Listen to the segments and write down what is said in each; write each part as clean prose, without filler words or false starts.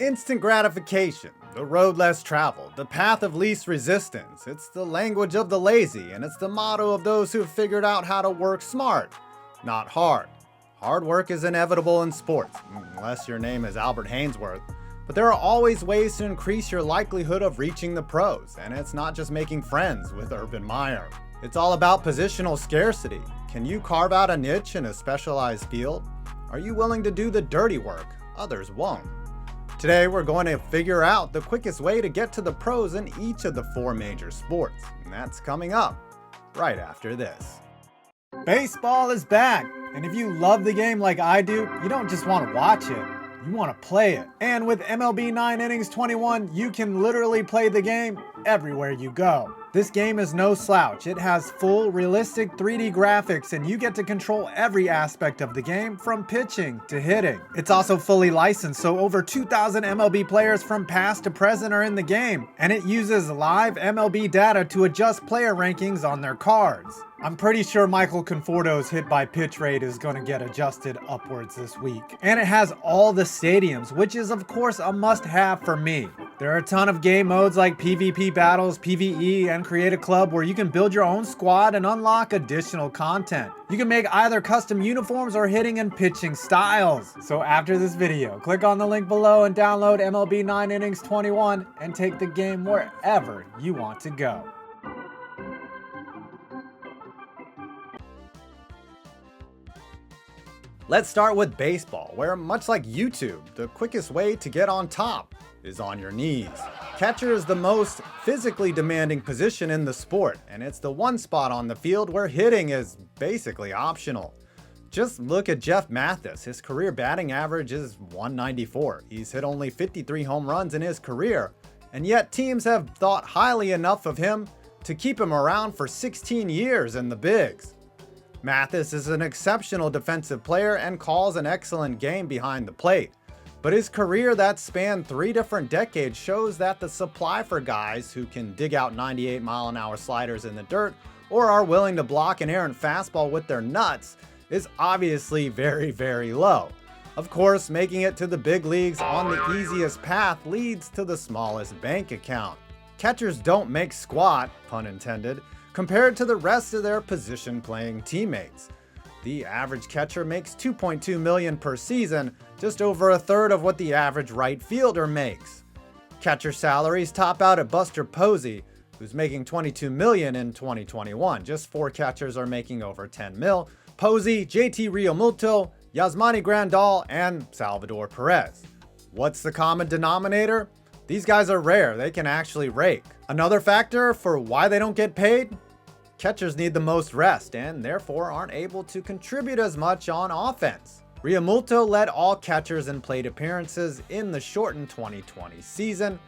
Instant gratification, the road less traveled, the path of least resistance. It's the language of the lazy, and it's the motto of those who've figured out how to work smart, not hard. Hard work is inevitable in sports, unless your name is Albert Hainsworth. But there are always ways to increase your likelihood of reaching the pros, and it's not just making friends with Urban Meyer. It's all about positional scarcity. Can you carve out a niche in a specialized field? Are you willing to do the dirty work? Others won't. Today we're going to figure out the quickest way to get to the pros in each of the 4 major sports, and that's coming up right after this. Baseball is back, and if you love the game like I do, you don't just want to watch it, you want to play it. And with MLB 9 Innings 21, you can literally play the game everywhere you go. This game is no slouch. It has full, realistic 3D graphics, and you get to control every aspect of the game, from pitching to hitting. It's also fully licensed, so over 2,000 MLB players from past to present are in the game, and it uses live MLB data to adjust player rankings on their cards. I'm pretty sure Michael Conforto's hit by pitch rate is going to get adjusted upwards this week. And it has all the stadiums, which is of course a must-have for me. There are a ton of game modes like PvP battles, PvE, and create a club where you can build your own squad and unlock additional content. You can make either custom uniforms or hitting and pitching styles. So after this video, click on the link below and download MLB 9 Innings 21 and take the game wherever you want to go. Let's start with baseball, where much like YouTube, the quickest way to get on top is on your knees. Catcher is the most physically demanding position in the sport, and it's the one spot on the field where hitting is basically optional. Just look at Jeff Mathis. His career batting average is .194. He's hit only 53 home runs in his career, and yet teams have thought highly enough of him to keep him around for 16 years in the bigs. Mathis is an exceptional defensive player and calls an excellent game behind the plate. But his career that spanned 3 different decades shows that the supply for guys who can dig out 98-mile-an-hour sliders in the dirt or are willing to block an errant fastball with their nuts is obviously very, very low. Of course, making it to the big leagues on the easiest path leads to the smallest bank account. Catchers don't make squat, pun intended, compared to the rest of their position-playing teammates. The average catcher makes $2.2 million per season, just over a third of what the average right fielder makes. Catcher salaries top out at Buster Posey, who's making $22 million in 2021. Just 4 catchers are making over $10 million. Posey, JT Realmuto, Yasmani Grandal, and Salvador Perez. What's the common denominator? These guys are rare. They can actually rake. Another factor for why they don't get paid? Catchers need the most rest and therefore aren't able to contribute as much on offense. Realmuto led all catchers in plate appearances in the shortened 2020 season,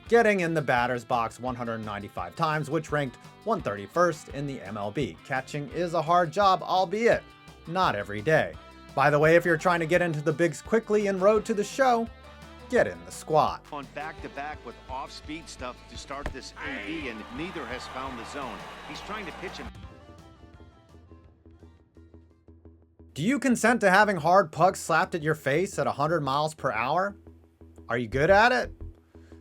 getting in the batter's box 195 times, which ranked 131st in the MLB. Catching is a hard job, albeit not every day. By the way, if you're trying to get into the bigs quickly en road to the show, get in the squat. On back-to-back with off-speed stuff to start this AB, and neither has found the zone. He's trying to pitch him. Do you consent to having hard pucks slapped at your face at 100 miles per hour? Are you good at it?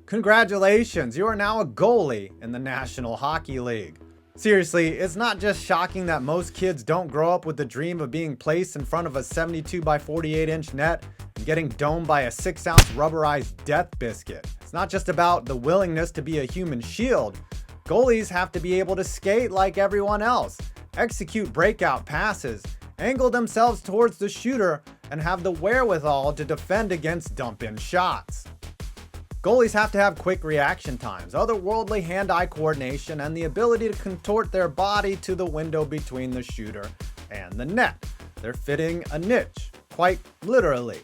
Congratulations, you are now a goalie in the National Hockey League. Seriously, it's not just shocking that most kids don't grow up with the dream of being placed in front of a 72 by 48 inch net and getting domed by a 6-ounce rubberized death biscuit. It's not just about the willingness to be a human shield. Goalies have to be able to skate like everyone else, execute breakout passes, angle themselves towards the shooter, and have the wherewithal to defend against dump-in shots. Goalies have to have quick reaction times, otherworldly hand-eye coordination, and the ability to contort their body to the window between the shooter and the net. They're fitting a niche, quite literally.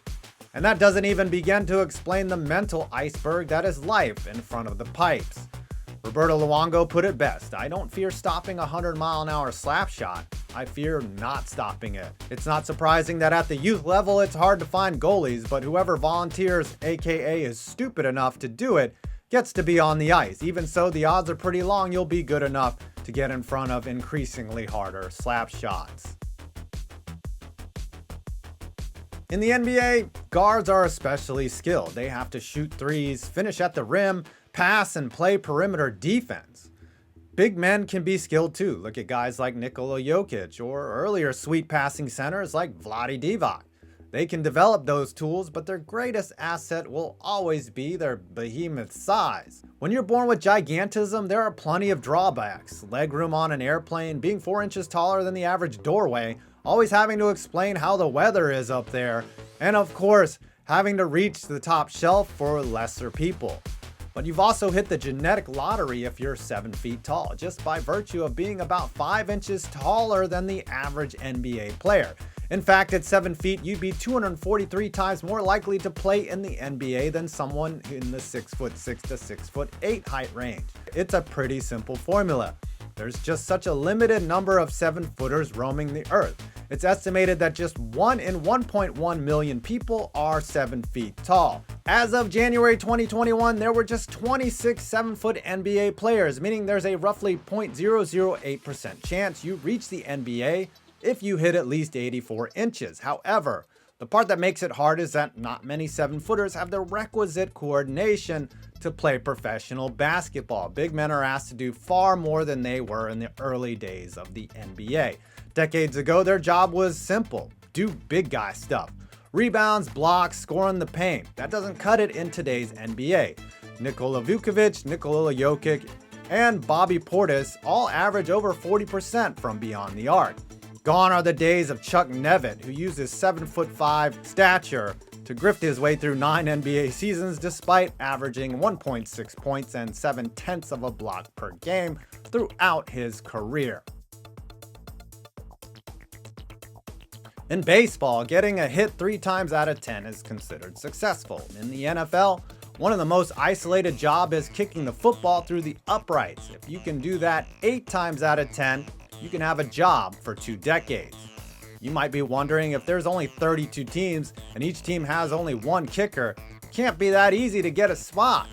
And that doesn't even begin to explain the mental iceberg that is life in front of the pipes. Roberto Luongo put it best: I don't fear stopping a 100-mile-an-hour slap shot. I fear not stopping it. It's not surprising that at the youth level it's hard to find goalies, but whoever volunteers, aka is stupid enough to do it, gets to be on the ice. Even so, the odds are pretty long you'll be good enough to get in front of increasingly harder slap shots. In the NBA, guards are especially skilled. They have to shoot threes, finish at the rim, pass, and play perimeter defense. Big men can be skilled too. Look at guys like Nikola Jokic or earlier sweet passing centers like Vlade Divac. They can develop those tools, but their greatest asset will always be their behemoth size. When you're born with gigantism, there are plenty of drawbacks. Legroom on an airplane, being 4 inches taller than the average doorway, always having to explain how the weather is up there, and of course, having to reach the top shelf for lesser people. But you've also hit the genetic lottery if you're 7 feet tall, just by virtue of being about 5 inches taller than the average NBA player. In fact, at 7 feet, you'd be 243 times more likely to play in the NBA than someone in the 6'6" to 6'8" height range. It's a pretty simple formula. There's just such a limited number of 7-footers roaming the earth. It's estimated that just 1 in 1.1 million people are 7 feet tall. As of January 2021, there were just 26 7-foot NBA players, meaning there's a roughly 0.008% chance you reach the NBA if you hit at least 84 inches. However, the part that makes it hard is that not many 7-footers have the requisite coordination to play professional basketball. Big men are asked to do far more than they were in the early days of the NBA. Decades ago, their job was simple: do big guy stuff. Rebounds, blocks, score in the paint. That doesn't cut it in today's NBA. Nikola Vucevic, Nikola Jokic, and Bobby Portis all average over 40% from beyond the arc. Gone are the days of Chuck Nevitt, who used his 7'5" stature to grift his way through 9 NBA seasons despite averaging 1.6 points and 0.7 of a block per game throughout his career. In baseball, getting a hit 3 times out of 10 is considered successful. In the NFL, one of the most isolated jobs is kicking the football through the uprights. If you can do that 8 times out of 10, you can have a job for 2 decades. You might be wondering, if there's only 32 teams and each team has only 1 kicker, it can't be that easy to get a spot.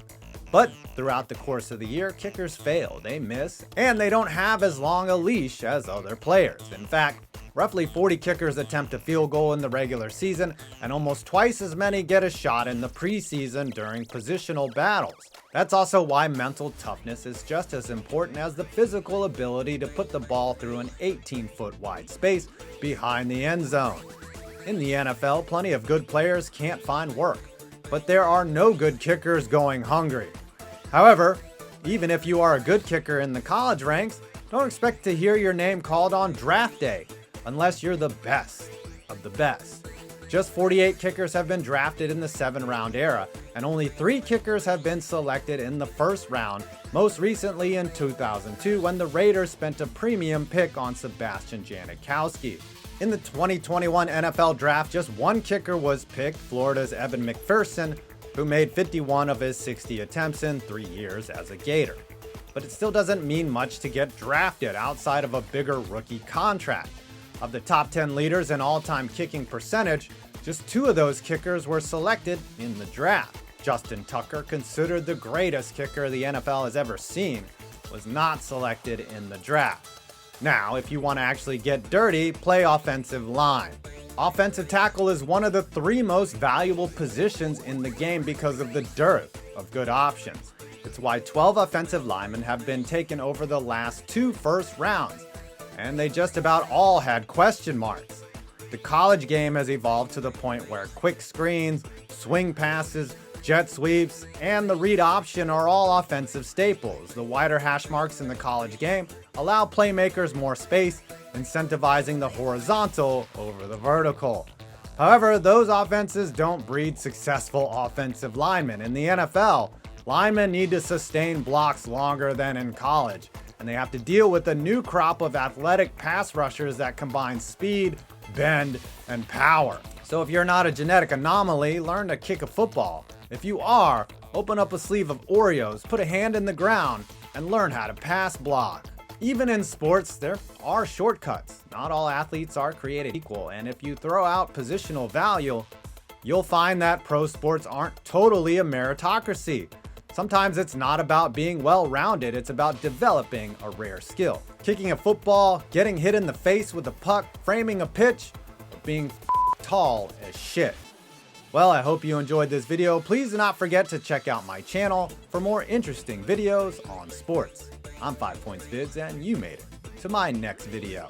But throughout the course of the year, kickers fail, they miss, and they don't have as long a leash as other players. In fact, roughly 40 kickers attempt a field goal in the regular season, and almost twice as many get a shot in the preseason during positional battles. That's also why mental toughness is just as important as the physical ability to put the ball through an 18-foot wide space behind the end zone. In the NFL, plenty of good players can't find work, but there are no good kickers going hungry. However, even if you are a good kicker in the college ranks, don't expect to hear your name called on draft day, unless you're the best of the best. Just 48 kickers have been drafted in the 7-round era, and only 3 kickers have been selected in the first round, most recently in 2002 when the Raiders spent a premium pick on Sebastian Janikowski. In the 2021 NFL Draft, just 1 kicker was picked, Florida's Evan McPherson, who made 51 of his 60 attempts in 3 years as a Gator. But it still doesn't mean much to get drafted outside of a bigger rookie contract. Of the top 10 leaders in all-time kicking percentage, just 2 of those kickers were selected in the draft. Justin Tucker, considered the greatest kicker the NFL has ever seen, was not selected in the draft. Now, if you want to actually get dirty, play offensive line. Offensive tackle is one of the 3 most valuable positions in the game because of the dearth of good options. It's why 12 offensive linemen have been taken over the last 2 first rounds, and they just about all had question marks. The college game has evolved to the point where quick screens, swing passes, jet sweeps, and the read option are all offensive staples. The wider hash marks in the college game allow playmakers more space, incentivizing the horizontal over the vertical. However, those offenses don't breed successful offensive linemen. In the NFL, linemen need to sustain blocks longer than in college, and they have to deal with a new crop of athletic pass rushers that combine speed, bend, and power. So if you're not a genetic anomaly, learn to kick a football. If you are, open up a sleeve of Oreos, put a hand in the ground, and learn how to pass block. Even in sports, there are shortcuts. Not all athletes are created equal, and if you throw out positional value, you'll find that pro sports aren't totally a meritocracy. Sometimes it's not about being well-rounded, it's about developing a rare skill. Kicking a football, getting hit in the face with a puck, framing a pitch, or being tall as shit. Well, I hope you enjoyed this video. Please do not forget to check out my channel for more interesting videos on sports. I'm 5 Points Vids, and you made it to my next video.